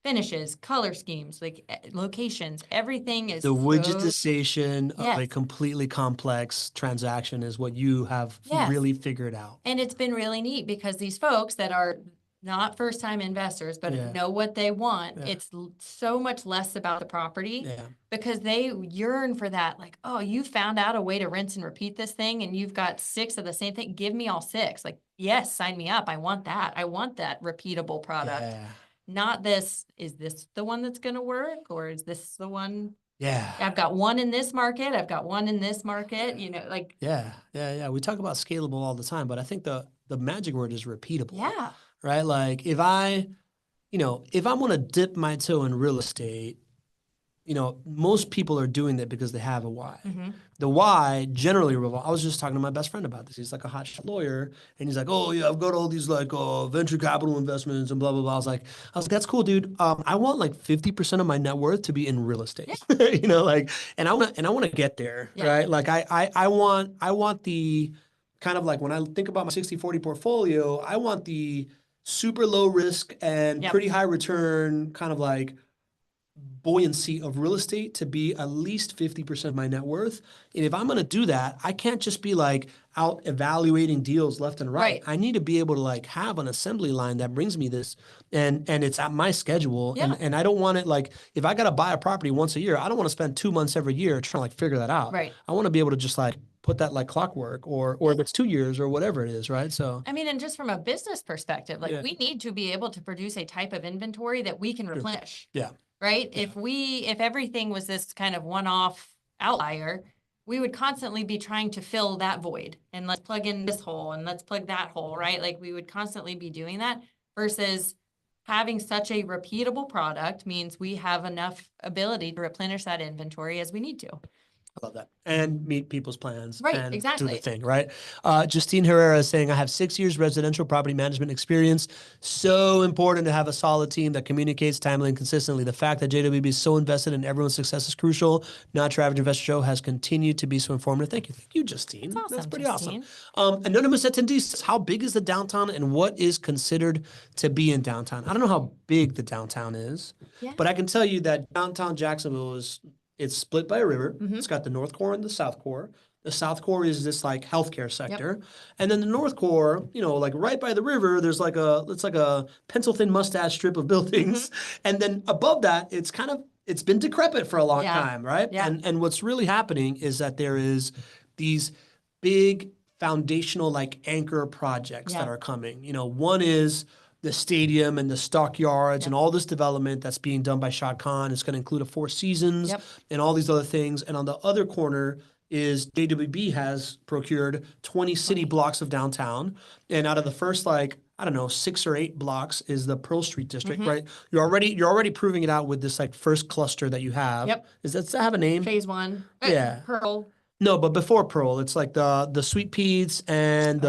finishes, color schemes, like locations, everything is the widgetization of a completely complex transaction is what you have really figured out. And it's been really neat because these folks that are not first-time investors, but know what they want, it's so much less about the property because they yearn for that. Like, oh, you found out a way to rinse and repeat this thing and you've got 6 of the same thing. Give me all 6. Like, yes, sign me up. I want that. I want that repeatable product. Not this, is this the one that's going to work? Or is this the one? I've got one in this market. I've got one in this market, you know, like. We talk about scalable all the time, but I think the magic word is repeatable. Yeah. Right? Like if I'm going to dip my toe in real estate, you know, most people are doing that because they have a why. The why generally I was just talking to my best friend about this. He's like a hotshot lawyer, and he's like, "Oh yeah, I've got all these like venture capital investments and blah blah blah." I was like, "That's cool, dude. I want like 50% of my net worth to be in real estate." You know, like, and I want to get there, right? Like I want the kind of like when I think about my 60/40 portfolio, I want the super low risk and pretty high return kind of like buoyancy of real estate to be at least 50% of my net worth. And if I'm going to do that, I can't just be like out evaluating deals left and right. I need to be able to like have an assembly line that brings me this and it's at my schedule. And I don't want it like, if I got to buy a property once a year, I don't want to spend 2 months every year trying to like figure that out. I want to be able to just like put that like clockwork or if it's 2 years or whatever it is, right? So I mean, and just from a business perspective, like we need to be able to produce a type of inventory that we can replenish. Right? If everything was this kind of one-off outlier, we would constantly be trying to fill that void and let's plug in this hole and let's plug that hole, right? Like we would constantly be doing that versus having such a repeatable product means we have enough ability to replenish that inventory as we need to. I love that. And meet people's plans. Right, and exactly. do the thing, right? Justine Herrera is saying, I have 6 years residential property management experience. So important to have a solid team that communicates timely and consistently. The fact that JWB is so invested in everyone's success is crucial. Not Your Average Investor Show has continued to be so informative. Thank you. Thank you, Justine. That's awesome, That's pretty Justine. awesome. Anonymous attendee says, how big is the downtown and what is considered to be in downtown? I don't know how big the downtown is, but I can tell you that downtown Jacksonville it's split by a river. It's got the North Core and the South Core. The South Core is this like healthcare sector. And then the North Core, you know, like right by the river, there's like it's like a pencil thin mustache strip of buildings. And then above that, it's been decrepit for a long time, right? And what's really happening is that there is these big foundational like anchor projects that are coming. You know, one is the stadium and the stockyards and all this development that's being done by Shad Khan. It's going to include a Four Seasons and all these other things. And on the other corner is JWB has procured 20 city blocks of downtown. And out of the first, like, I don't know, 6 or 8 blocks is the Pearl Street district, right? You're already proving it out with this like first cluster that you have. Does that have a name? Phase 1. Pearl. No, but before Pearl, it's like the Sweet Peas and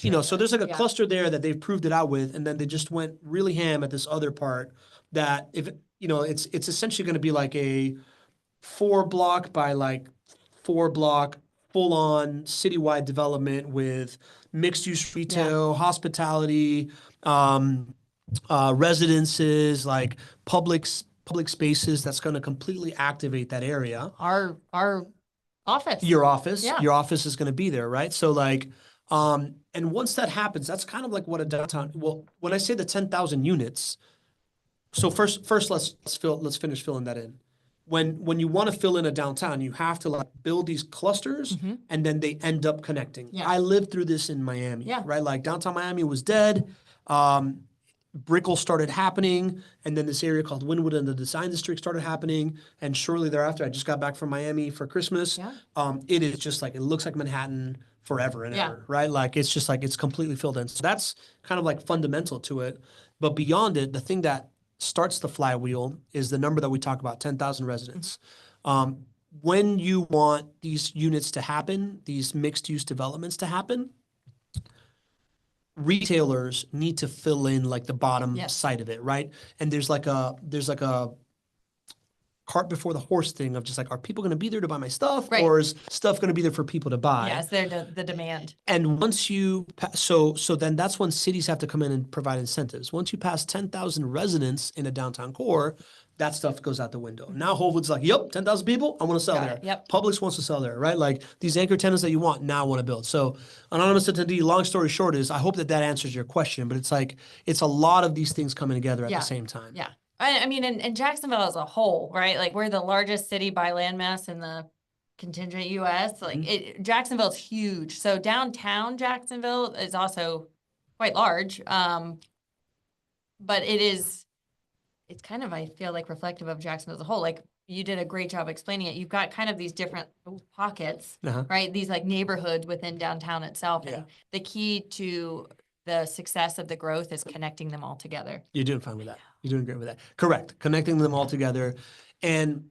you know, so there's like a cluster there that they've proved it out with, and then they just went really ham at this other part that it's essentially going to be like a 4 block by like 4 block full on citywide development with mixed use retail, hospitality, residences, like public spaces that's going to completely activate that area. Our office. Your office, Yeah. your office is going to be there, right? So like, and once that happens, that's kind of like what a downtown. Well, when I say the 10,000 units, so first let's finish filling that in. When you want to fill in a downtown, you have to like build these clusters, and then they end up connecting. Yeah. I lived through this in Miami, Yeah. right? Like downtown Miami was dead. Brickell started happening, and then this area called Wynwood and the Design District started happening. And shortly thereafter, I just got back from Miami for Christmas. Yeah. It is just like, it looks like Manhattan forever and Yeah. ever, right? Like it's just like, it's completely filled in. So that's kind of like fundamental to it. But beyond it, the thing that starts the flywheel is the number that we talk about, 10,000 residents. When you want these units to happen, these mixed use developments to happen, retailers need to fill in like the bottom side of it, right? And there's like a cart before the horse thing of just like, are people going to be there to buy my stuff, or is stuff going to be there for people to buy? Yes, they're the demand. And once you so then that's when cities have to come in and provide incentives. Once you pass 10,000 residents in a downtown core, that stuff goes out the window. Now Whole Foods is like, yep, 10,000 people, I want to sell there. Yep. Publix wants to sell there, right? Like these anchor tenants that you want now want to build. So anonymous attendee, long story short is, I hope that answers your question, but it's like, it's a lot of these things coming together at the same time. Yeah. I mean, in Jacksonville as a whole, right? Like we're the largest city by landmass in the contingent US. Like Jacksonville's huge. So downtown Jacksonville is also quite large. But it's kind of, I feel like, reflective of Jacksonville as a whole. Like you did a great job explaining it. You've got kind of these different pockets, right? These like neighborhoods within downtown itself. Yeah. And the key to the success of the growth is connecting them all together. You're doing fine with that. You're doing great with that. Correct. Connecting them all together. And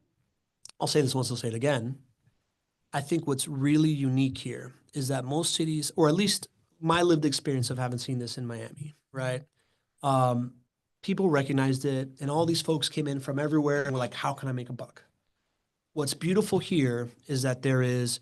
I'll say this once, I'll say it again. I think what's really unique here is that most cities, or at least my lived experience of having seen this in Miami, right? People recognized it, and all these folks came in from everywhere and were like, how can I make a buck? What's beautiful here is that there is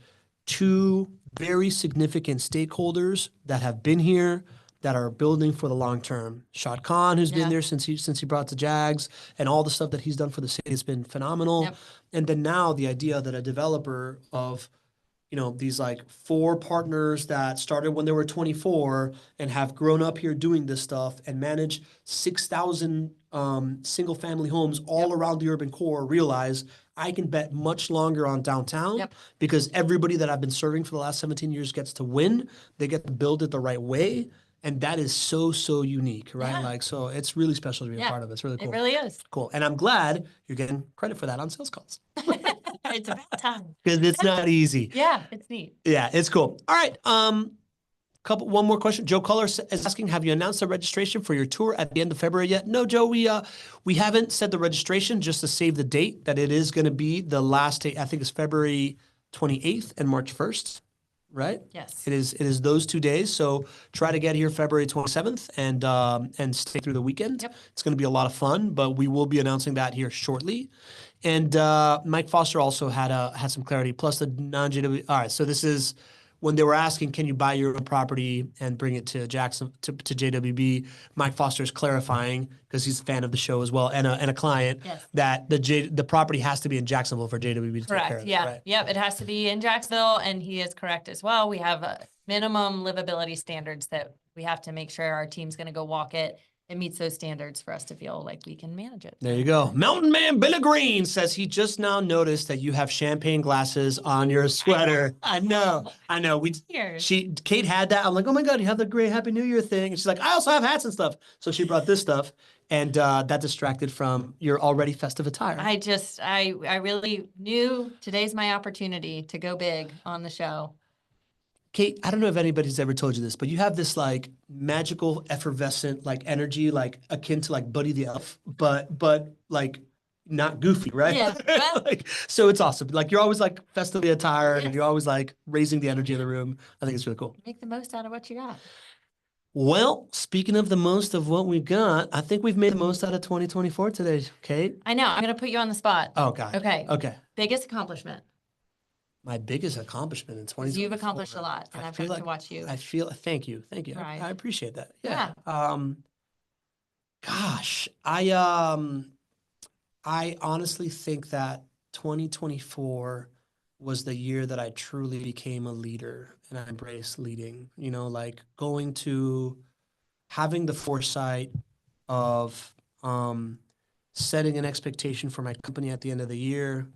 2 very significant stakeholders that have been here, that are building for the long term. Shad Khan, who's been there since he brought the Jags, and all the stuff that he's done for the city has been phenomenal. Yep. And then now the idea that a developer of, these like 4 partners that started when they were 24 and have grown up here doing this stuff and manage 6,000 single family homes all around the urban core realize I can bet much longer on downtown because everybody that I've been serving for the last 17 years gets to win. They get to build it the right way. And that is so unique, right? Like, so it's really special to be a part of it. It's really cool. It really is. Cool. And I'm glad you're getting credit for that on sales calls. It's about time. Because it's not easy. Yeah, it's neat. Yeah, it's cool. All right. One more question. Joe Culler is asking, have you announced the registration for your tour at the end of February yet? No, Joe, we haven't said the registration just to save the date that it is going to be the last day. I think it's February 28th and March 1st. Right? Yes. It is those 2 days. So try to get here February 27th and stay through the weekend. Yep. It's going to be a lot of fun, but we will be announcing that here shortly. And Mike Foster also had some clarity, plus the non-JW. All right, so this is when they were asking, can you buy your own property and bring it to Jackson to JWB? Mike Foster is clarifying, because he's a fan of the show as well and a client, that the property has to be in Jacksonville for JWB to take care of it. Yeah. Right? Yep. It has to be in Jacksonville, and he is correct as well. We have minimum livability standards that we have to make sure our team's going to go walk it. It meets those standards for us to feel like we can manage it. There you go. Mountain Man Billy Green says he just now noticed that you have champagne glasses on your sweater. I know. Kate had that. I'm like, oh my God, you have the great Happy New Year thing. And she's like, I also have hats and stuff. So she brought this stuff, and that distracted from your already festive attire. I really knew today's my opportunity to go big on the show. Kate, I don't know if anybody's ever told you this, but you have this like magical, effervescent like energy, like akin to like Buddy the Elf, but like not goofy, right? Yeah. Well, so it's awesome. Like you're always like festively attired, and you're always like raising the energy of the room. I think it's really cool. make the most out of what you got. Well, speaking of the most of what we've got, I think we've made the most out of 2024 today, Kate. I know. I'm going to put you on the spot. Oh, God. Okay. Okay. Biggest accomplishment. My biggest accomplishment in 'Cause 2024. you've accomplished a lot, and I've got to watch you. Thank you. Right. I appreciate that. Yeah. Gosh, I honestly think that 2024 was the year that I truly became a leader and I embraced leading, like going to having the foresight of setting an expectation for my company at the end of the year,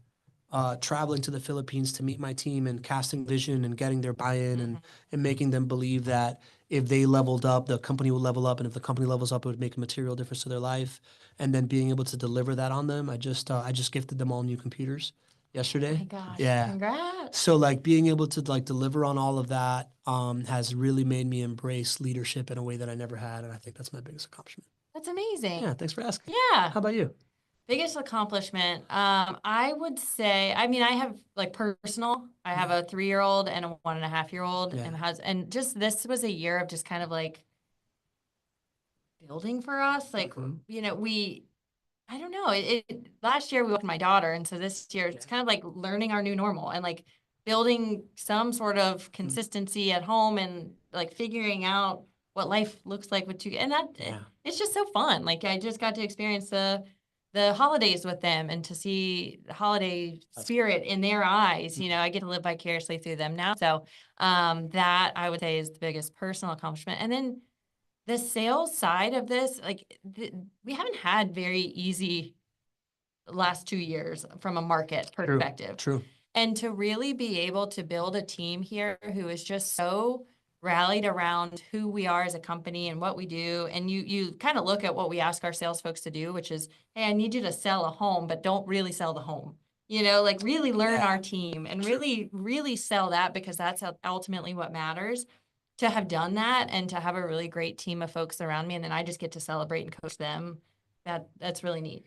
traveling to the Philippines to meet my team and casting vision and getting their buy-in and making them believe that if they leveled up, the company will level up, and if the company levels up, it would make a material difference to their life. And then being able to deliver that on them. I just gifted them all new computers yesterday. Oh my gosh. Yeah. Congrats. So like being able to like deliver on all of that has really made me embrace leadership in a way that I never had, and I think that's my biggest accomplishment. That's amazing. Yeah, thanks for asking. Yeah. How about you? Biggest accomplishment. I would say, I mean, I have like personal, I have a 3-year-old and a 1.5-year-old and just this was a year of just kind of like building for us. Like, I don't know. Last year we welcomed my daughter. And so this year it's kind of like learning our new normal and like building some sort of consistency at home and like figuring out what life looks like with 2. And it's just so fun. Like I just got to experience the holidays with them and to see the holiday spirit in their eyes. I get to live vicariously through them now. So that I would say is the biggest personal accomplishment. And then the sales side of this, like we haven't had very easy last 2 years from a market perspective. True. And to really be able to build a team here who is just so rallied around who we are as a company and what we do. And you kind of look at what we ask our sales folks to do, which is, hey, I need you to sell a home, but don't really sell the home. Like really learn our team and really, really sell that, because that's ultimately what matters. To have done that and to have a really great team of folks around me, and then I just get to celebrate and coach them. That's really neat.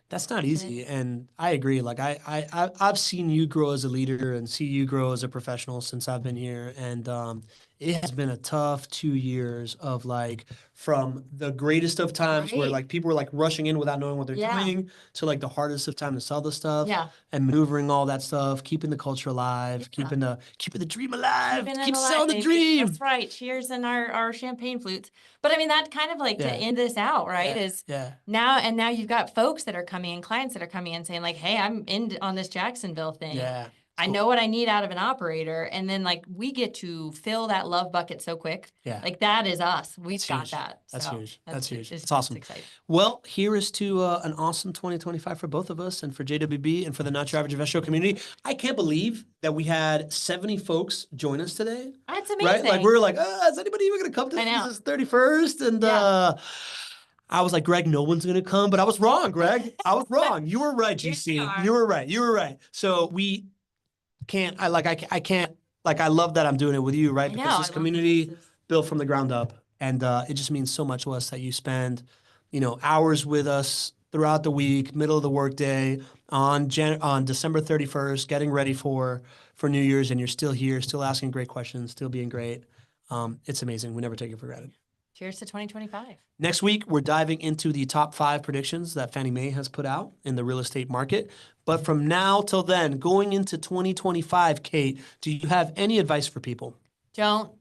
That's not easy, and I agree. Like I've seen you grow as a leader and see you grow as a professional since I've been here, and it has been a tough 2 years of like from the greatest of times where like people were like rushing in without knowing what they're doing to like the hardest of time to sell the stuff and maneuvering all that stuff, keeping the culture alive, keeping the dream alive, keep selling the dream. That's right. Cheers and our champagne flutes. But I mean, that kind of like to end this out, right? Is now you've got folks that are coming in, clients that are coming in saying like, hey, I'm in on this Jacksonville thing. Yeah. I know what I need out of an operator. And then like we get to fill that love bucket so quick. Yeah. Like that is us. We've got that. That's huge. That's huge. It's awesome. Exciting. Well, here is to an awesome 2025 for both of us and for JWB and for the Not Your Average Investor community. I can't believe that we had 70 folks join us today. That's amazing. Right? Like we were like, is anybody even going to come to this 31st? And I was like, Greg, no one's going to come. But I was wrong, Greg. I was wrong. You were right, GC. You were right. You were right. So we can't, I love that I'm doing it with you, right? Because this community built from the ground up. And it just means so much to us that you spend, hours with us throughout the week, middle of the workday, on December 31st, getting ready for New Year's, and you're still here, still asking great questions, still being great. It's amazing. We never take it for granted. Cheers to 2025. Next week, we're diving into the top 5 predictions that Fannie Mae has put out in the real estate market. But from now till then, going into 2025, Kate, do you have any advice for people? Don't